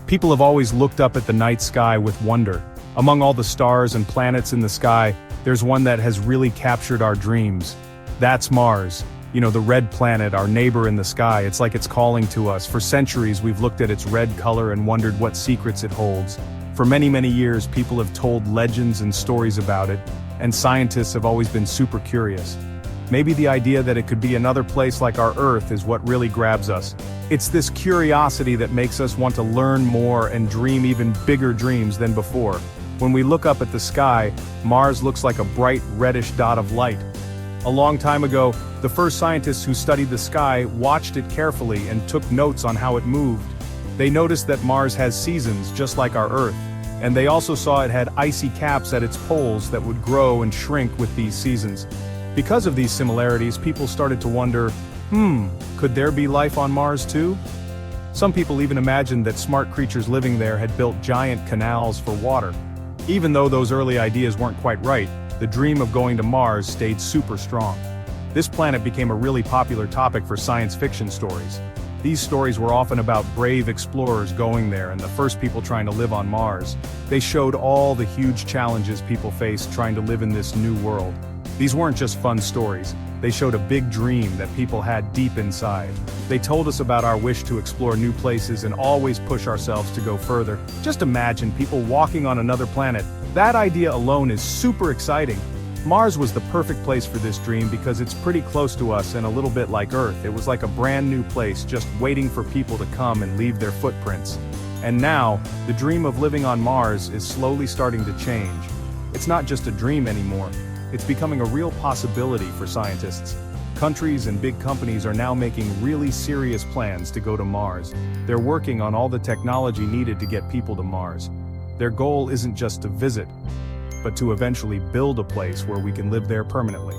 People have always looked up at the night sky with wonder. Among all the stars and planets in the sky, there's one that has really captured our dreams. That's Mars. You know, the red planet, our neighbor in the sky. It's like it's calling to us. For centuries, we've looked at its red color and wondered what secrets it holds. For many, many years, people have told legends and stories about it, and scientists have always been super curious. Maybe the idea that it could be another place like our Earth is what really grabs us. It's this curiosity that makes us want to learn more and dream even bigger dreams than before. When we look up at the sky, Mars looks like a bright reddish dot of light. A long time ago, the first scientists who studied the sky watched it carefully and took notes on how it moved. They noticed that Mars has seasons just like our Earth, and they also saw it had icy caps at its poles that would grow and shrink with these seasons. Because of these similarities, people started to wonder, could there be life on Mars too? Some people even imagined that smart creatures living there had built giant canals for water. Even though those early ideas weren't quite right, the dream of going to Mars stayed super strong. This planet became a really popular topic for science fiction stories. These stories were often about brave explorers going there and the first people trying to live on Mars. They showed all the huge challenges people faced trying to live in this new world. These weren't just fun stories, they showed a big dream that people had deep inside. They told us about our wish to explore new places and always push ourselves to go further. Just imagine people walking on another planet. That idea alone is super exciting. Mars was the perfect place for this dream because it's pretty close to us and a little bit like Earth. It was like a brand new place just waiting for people to come and leave their footprints. And now, the dream of living on Mars is slowly starting to change. It's not just a dream anymore. It's becoming a real possibility for scientists. Countries and big companies are now making really serious plans to go to Mars. They're working on all the technology needed to get people to Mars. Their goal isn't just to visit, but to eventually build a place where we can live there permanently.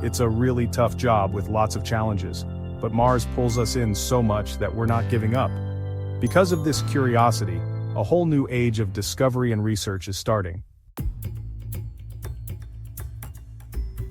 It's a really tough job with lots of challenges, but Mars pulls us in so much that we're not giving up. Because of this curiosity, a whole new age of discovery and research is starting.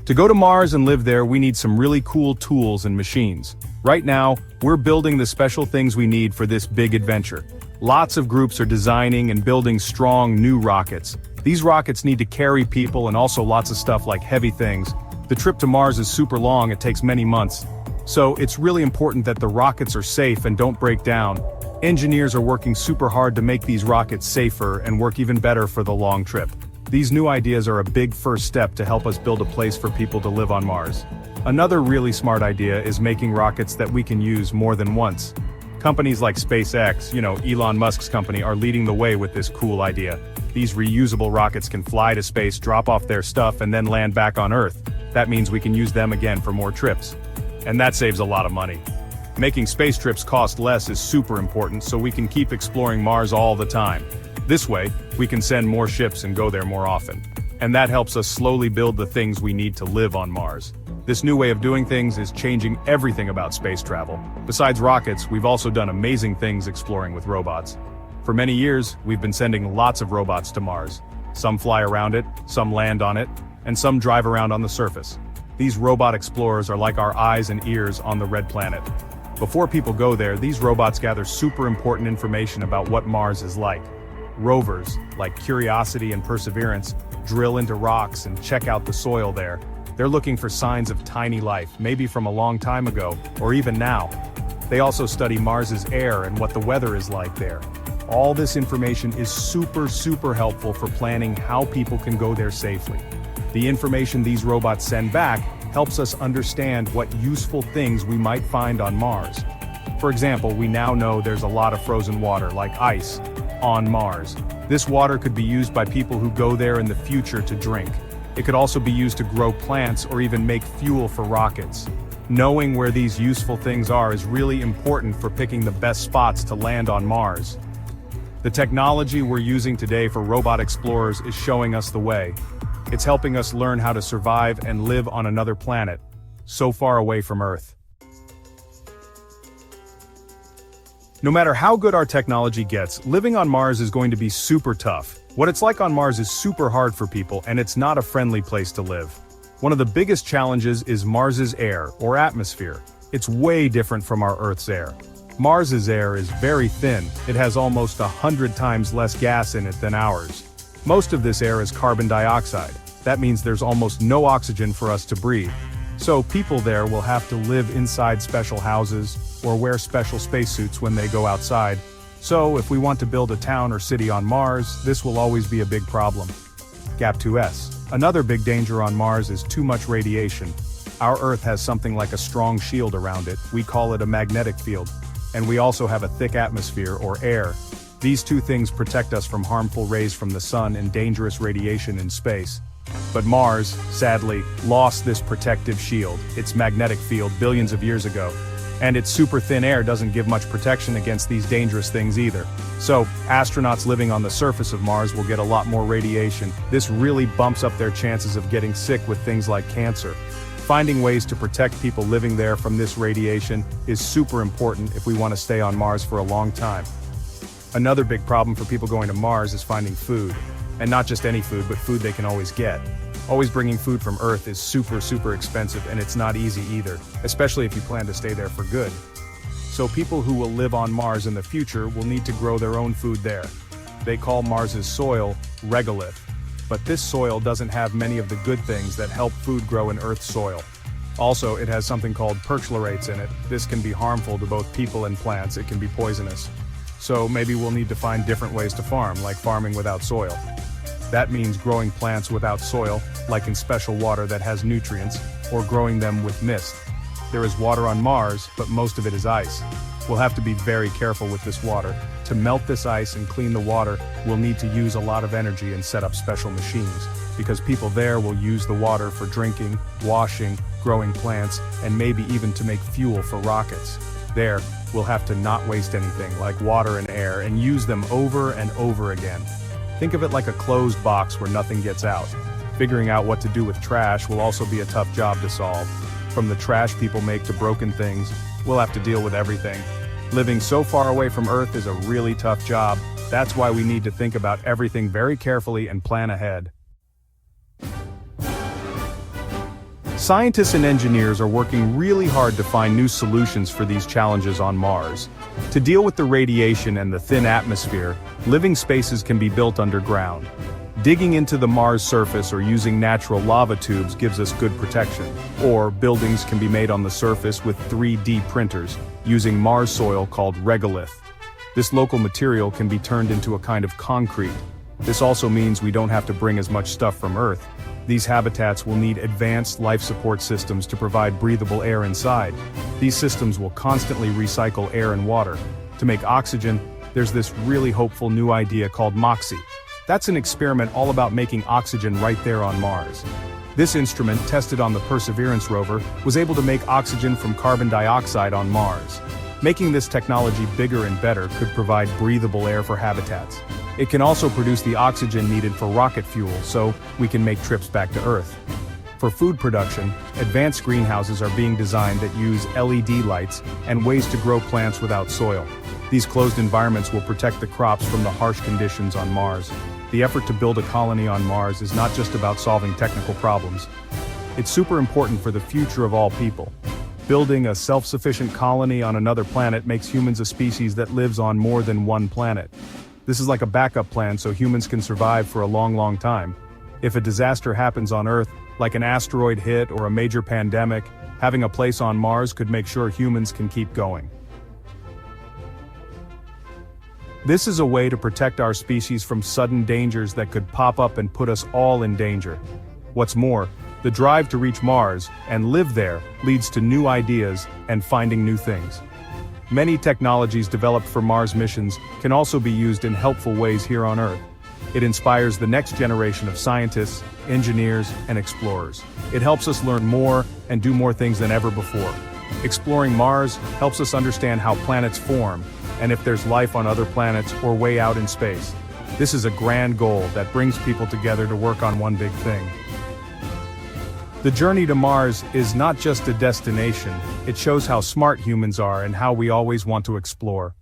To go to Mars and live there, we need some really cool tools and machines. Right now, we're building the special things we need for this big adventure. Lots of groups are designing and building strong new rockets. These rockets need to carry people and also lots of stuff like heavy things. The trip to Mars is super long, it takes many months. So it's really important that the rockets are safe and don't break down. Engineers are working super hard to make these rockets safer and work even better for the long trip. These new ideas are a big first step to help us build a place for people to live on Mars. Another really smart idea is making rockets that we can use more than once. Companies like SpaceX, Elon Musk's company, are leading the way with this cool idea. These reusable rockets can fly to space, drop off their stuff, and then land back on Earth. That means we can use them again for more trips. And that saves a lot of money. Making space trips cost less is super important so we can keep exploring Mars all the time. This way, we can send more ships and go there more often. And that helps us slowly build the things we need to live on Mars. This new way of doing things is changing everything about space travel. Besides rockets, we've also done amazing things exploring with robots. For many years, we've been sending lots of robots to Mars. Some fly around it, some land on it, and some drive around on the surface. These robot explorers are like our eyes and ears on the red planet. Before people go there, these robots gather super important information about what Mars is like. Rovers, like Curiosity and Perseverance, drill into rocks and check out the soil there. They're looking for signs of tiny life, maybe from a long time ago, or even now. They also study Mars's air and what the weather is like there. All this information is super helpful for planning how people can go there safely. The information these robots send back helps us understand what useful things we might find on Mars. For example, we now know there's a lot of frozen water, like ice, on Mars. This water could be used by people who go there in the future to drink. It could also be used to grow plants or even make fuel for rockets. Knowing where these useful things are is really important for picking the best spots to land on Mars. The technology we're using today for robot explorers is showing us the way. It's helping us learn how to survive and live on another planet, so far away from Earth. No matter how good our technology gets, living on Mars is going to be super tough. What it's like on Mars is super hard for people, and it's not a friendly place to live. One of the biggest challenges is Mars's air, or atmosphere. It's way different from our Earth's air. Mars's air is very thin, it has almost 100 times less gas in it than ours. Most of this air is carbon dioxide. That means there's almost no oxygen for us to breathe. So people there will have to live inside special houses, or wear special spacesuits when they go outside. So if we want to build a town or city on Mars, this will always be a big problem. Gap 2s. Another big danger on Mars is too much radiation. Our Earth has something like a strong shield around it, we call it a magnetic field. And we also have a thick atmosphere or air. These two things protect us from harmful rays from the sun and dangerous radiation in space. But Mars, sadly, lost this protective shield, its magnetic field, billions of years ago. And its super thin air doesn't give much protection against these dangerous things either. So, astronauts living on the surface of Mars will get a lot more radiation. This really bumps up their chances of getting sick with things like cancer. Finding ways to protect people living there from this radiation is super important if we want to stay on Mars for a long time. Another big problem for people going to Mars is finding food. And not just any food, but food they can always get. Always bringing food from Earth is super expensive, and it's not easy either, especially if you plan to stay there for good. So people who will live on Mars in the future will need to grow their own food there. They call Mars's soil regolith. But this soil doesn't have many of the good things that help food grow in Earth's soil. Also, it has something called perchlorates in it. This can be harmful to both people and plants, it can be poisonous. So maybe we'll need to find different ways to farm, like farming without soil. That means growing plants without soil, like in special water that has nutrients, or growing them with mist. There is water on Mars, but most of it is ice. We'll have to be very careful with this water. To melt this ice and clean the water, we'll need to use a lot of energy and set up special machines, because people there will use the water for drinking, washing, growing plants, and maybe even to make fuel for rockets. There, we'll have to not waste anything, like water and air, and use them over and over again. Think of it like a closed box where nothing gets out. Figuring out what to do with trash will also be a tough job to solve. From the trash people make to broken things, we'll have to deal with everything. Living so far away from Earth is a really tough job. That's why we need to think about everything very carefully and plan ahead. Scientists and engineers are working really hard to find new solutions for these challenges on Mars. To deal with the radiation and the thin atmosphere, living spaces can be built underground. Digging into the Mars surface or using natural lava tubes gives us good protection. Or buildings can be made on the surface with 3D printers, using Mars soil called regolith. This local material can be turned into a kind of concrete. This also means we don't have to bring as much stuff from Earth. These habitats will need advanced life support systems to provide breathable air inside. These systems will constantly recycle air and water. To make oxygen, there's this really hopeful new idea called MOXIE. That's an experiment all about making oxygen right there on Mars. This instrument, tested on the Perseverance rover, was able to make oxygen from carbon dioxide on Mars. Making this technology bigger and better could provide breathable air for habitats. It can also produce the oxygen needed for rocket fuel, so we can make trips back to Earth. For food production, advanced greenhouses are being designed that use LED lights and ways to grow plants without soil. These closed environments will protect the crops from the harsh conditions on Mars. The effort to build a colony on Mars is not just about solving technical problems. It's super important for the future of all people. Building a self-sufficient colony on another planet makes humans a species that lives on more than one planet. This is like a backup plan so humans can survive for a long time. If a disaster happens on Earth, like an asteroid hit or a major pandemic, having a place on Mars could make sure humans can keep going. This is a way to protect our species from sudden dangers that could pop up and put us all in danger. What's more, the drive to reach Mars and live there leads to new ideas and finding new things. Many technologies developed for Mars missions can also be used in helpful ways here on Earth. It inspires the next generation of scientists, engineers, and explorers. It helps us learn more and do more things than ever before. Exploring Mars helps us understand how planets form, and if there's life on other planets or way out in space. This is a grand goal that brings people together to work on one big thing. The journey to Mars is not just a destination, it shows how smart humans are and how we always want to explore.